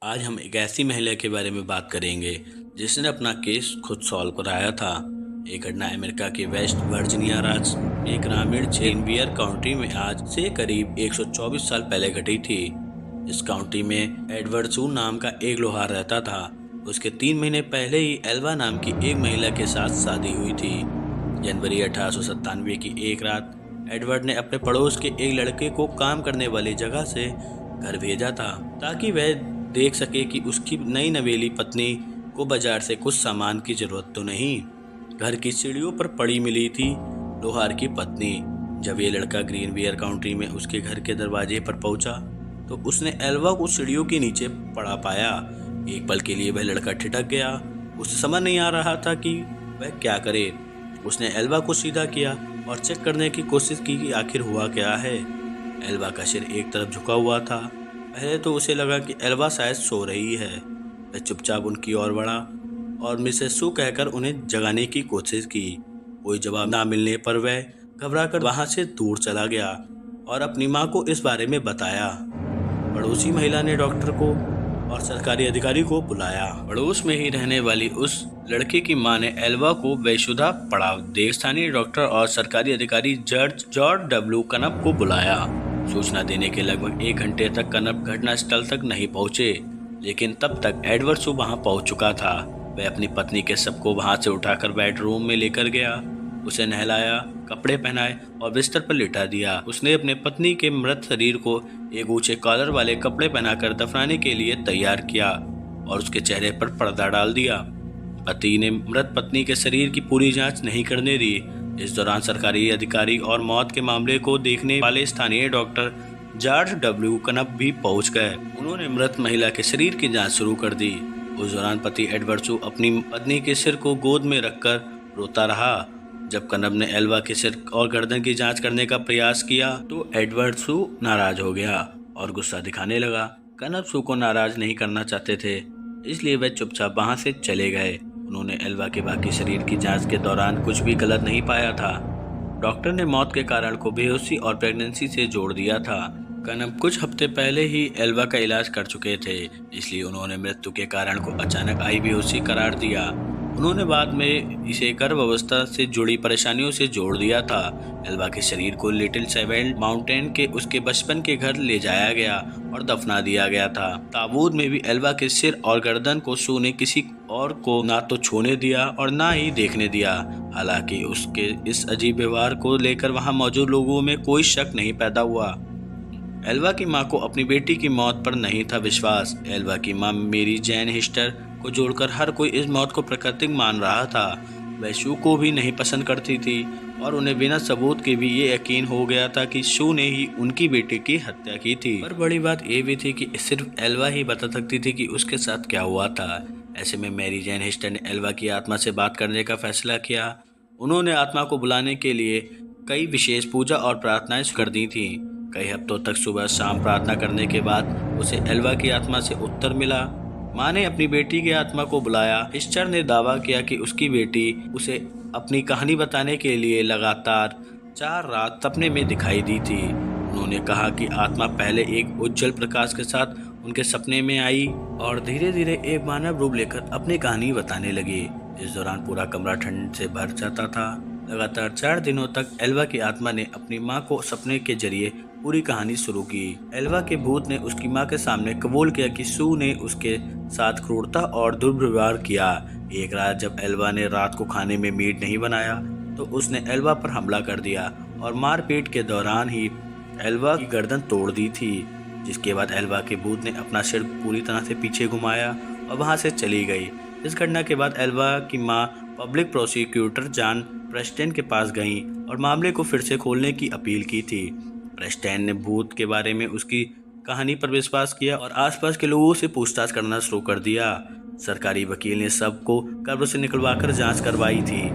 आज हम एक ऐसी महिला के बारे में बात करेंगे जिसने अपना केस खुद सॉल्व कराया था। ये घटना अमेरिका के वेस्ट वर्जीनिया राज्य के ग्रामीण क्षेत्र काउंटी में आज से करीब 124 साल पहले घटी थी। इस काउंटी में एडवर्ड सू नाम का एक लोहार रहता था। उसके 3 महीने पहले ही एल्वा नाम की एक महिला के साथ शादी हुई थी। जनवरी 1897 की एक रात एडवर्ड ने अपने पड़ोस के एक लड़के को काम करने वाली जगह से घर भेजा था ताकि वह देख सके कि उसकी नई नवेली पत्नी को बाजार से कुछ सामान की जरूरत तो नहीं। घर की सीढ़ियों पर पड़ी मिली थी लोहार की पत्नी। जब ये लड़का ग्रीनवियर काउंटी में उसके घर के दरवाजे पर पहुंचा तो उसने एल्वा को सीढ़ियों के नीचे पड़ा पाया। एक पल के लिए वह लड़का ठिठक गया। उसे समझ नहीं आ रहा था कि वह क्या करे। उसने एल्वा को सीधा किया और चेक करने की कोशिश की कि आखिर हुआ क्या है। एल्वा का सिर एक तरफ झुका हुआ था। पहले तो उसे लगा कि एल्वा शायद सो रही है। वह चुपचाप उनकी ओर बढ़ा और मिसेस सू कहकर उन्हें जगाने की कोशिश की। कोई जवाब ना मिलने पर वह घबराकर वहां से दूर चला गया और अपनी मां को इस बारे में बताया। पड़ोसी महिला ने डॉक्टर को और सरकारी अधिकारी को बुलाया। पड़ोस में ही रहने वाली उस लड़के की मां ने एल्वा को बेशुदा पड़ा देख स्थानीय डॉक्टर और सरकारी अधिकारी जॉर्ज डब्ल्यू कनप को बुलाया। सूचना देने के लगभग 1 घंटे तक कनप घटनास्थल तक नहीं पहुंचे, लेकिन तब तक एडवर्ड सू वहां पहुंच चुका था। वह अपनी पत्नी के शव को वहां से उठाकर बेडरूम में लेकर गया। उसे नहलाया, कपड़े पहनाए और बिस्तर पर लिटा दिया। उसने अपने पत्नी के मृत शरीर को एक ऊंचे कॉलर वाले कपड़े पहनाकर दफनाने के लिए तैयार किया और उसके चेहरे पर पर्दा डाल दिया। पति ने मृत पत्नी के शरीर की पूरी जांच नहीं करने दी। इस दौरान सरकारी अधिकारी और मौत के मामले को देखने वाले स्थानीय डॉक्टर जॉर्ज डब्ल्यू कनप भी पहुंच गए। उन्होंने मृत महिला के शरीर की जांच शुरू कर दी। उस दौरान पति एडवर्ड सू अपनी पत्नी के सिर को गोद में रखकर रोता रहा। जब कनप ने एल्वा के सिर और गर्दन की जांच करने का प्रयास किया तो एडवर्ड सू नाराज हो गया और गुस्सा दिखाने लगा। कनप सू को नाराज नहीं करना चाहते थे, इसलिए वह चुपचाप वहां से चले गए। उन्होंने एल्वा के बाकी शरीर की जांच के दौरान कुछ भी गलत नहीं पाया था। डॉक्टर ने मौत के कारण को बेहोशी और प्रेगनेंसी से जोड़ दिया था। कनप कुछ हफ्ते पहले ही एल्वा का इलाज कर चुके थे, इसलिए उन्होंने मृत्यु के कारण को अचानक आई बेहोशी करार दिया। उन्होंने बाद में इसे गर्भ अवस्था से जुड़ी परेशानियों से जोड़ दिया था। एल्वा के शरीर को लिटिल सेवेंट माउंटेन के उसके बचपन के घर ले जाया गया और दफना दिया गया था। ताबूत में भी एल्वा के सिर और गर्दन को सू ने किसी और को ना तो छूने दिया और ना ही देखने दिया। हालांकि उसके इस अजीब व्यवहार को लेकर वहां मौजूद लोगों में कोई शक नहीं पैदा हुआ। एल्वा की मां को अपनी बेटी की मौत पर नहीं था विश्वास। एल्वा की मां मेरी जैन हिस्टर को जोड़कर हर कोई इस मौत को प्राकृतिक मान रहा था। वह शू को भी नहीं पसंद करती थी और उन्हें बिना सबूत के भी ये यकीन हो गया था कि शू ने ही उनकी बेटी की हत्या की थी। पर बड़ी बात ये भी थी कि सिर्फ एल्वा ही बता सकती थी कि उसके साथ क्या हुआ था। ऐसे में मैरी जैन हिस्टर ने एल्वा की आत्मा से बात करने का फैसला किया। उन्होंने आत्मा को बुलाने के लिए कई विशेष पूजा और प्रार्थनाएं कर दी थी। कई हफ्तों तक सुबह शाम प्रार्थना करने के बाद उसे एल्वा की आत्मा से उत्तर मिला। मां ने अपनी बेटी की आत्मा को बुलाया। हिस्टर ने दावा किया कि उसकी बेटी उसे अपनी कहानी बताने के लिए लगातार 4 रात सपने में दिखाई दी थी। उन्होंने कहा कि आत्मा पहले एक उज्जवल प्रकाश के साथ उनके सपने में आई और धीरे धीरे एक मानव रूप लेकर अपनी कहानी बताने लगी। इस दौरान पूरा कमरा ठंड से भर जाता था। लगातार 4 दिनों तक एल्वा की आत्मा ने अपनी मां को सपने के जरिए पूरी कहानी शुरू की। एल्वा के भूत ने उसकी मां के सामने कबूल किया कि सू ने उसके साथ क्रूरता और दुर्व्यवहार किया। एक रात जब एल्वा ने रात को खाने में मीट नहीं बनाया तो उसने एल्वा पर हमला कर दिया और मारपीट के दौरान ही एल्वा की गर्दन तोड़ दी थी। जिसके बाद एल्वा के भूत ने अपना सिर पूरी तरह से पीछे घुमाया और वहां से चली गई। इस घटना के बाद एल्वा की मां पब्लिक प्रोसिक्यूटर जॉन प्रेस्टन के पास गई और मामले को फिर से खोलने की अपील की थी। प्रेस्टन ने भूत के बारे में उसकी कहानी पर विश्वास किया और आसपास के लोगों से पूछताछ करना शुरू कर दिया। सरकारी वकील ने सबको कब्र से निकलवाकर जांच करवाई थी।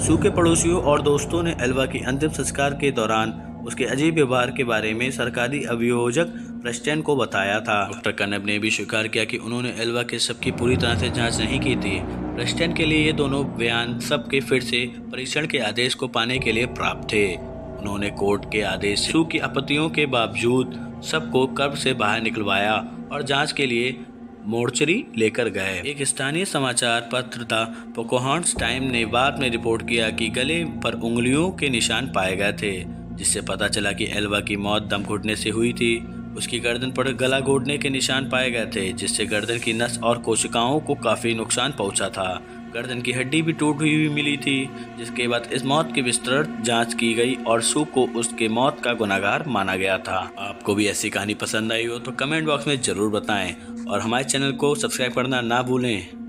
सू के पड़ोसियों और दोस्तों ने एल्वा की अंतिम संस्कार के दौरान उसके अजीब व्यवहार के बारे में सरकारी अभियोजक प्रेस्टन को बताया था। डॉक्टर कनप ने भी स्वीकार किया कि उन्होंने एल्वा के शव की पूरी तरह से जांच नहीं की थी। प्रेस्टन के लिए ये दोनों बयान सबके फिर से परीक्षण के आदेश को पाने के लिए प्राप्त थे। उन्होंने कोर्ट के आदेश से सू की आपत्तियों के बावजूद सबको कब्र से बाहर निकलवाया और जांच के लिए मोर्चरी लेकर गए। एक स्थानीय समाचार पत्र द पोकोहांट्स टाइम ने बाद में रिपोर्ट किया कि गले पर उंगलियों के निशान पाए गए थे, जिससे पता चला कि एल्वा की मौत दम घुटने से हुई थी। उसकी गर्दन पर गला घोटने के निशान पाए गए थे, जिससे गर्दन की नस और कोशिकाओं को काफी नुकसान पहुंचा था। गर्दन की हड्डी भी टूटी हुई मिली थी, जिसके बाद इस मौत की विस्तृत जांच की गई और सू को उसके मौत का गुनहगार माना गया था। आपको भी ऐसी कहानी पसंद आई हो तो कमेंट बॉक्स में जरूर बताएं और हमारे चैनल को सब्सक्राइब करना ना भूलें।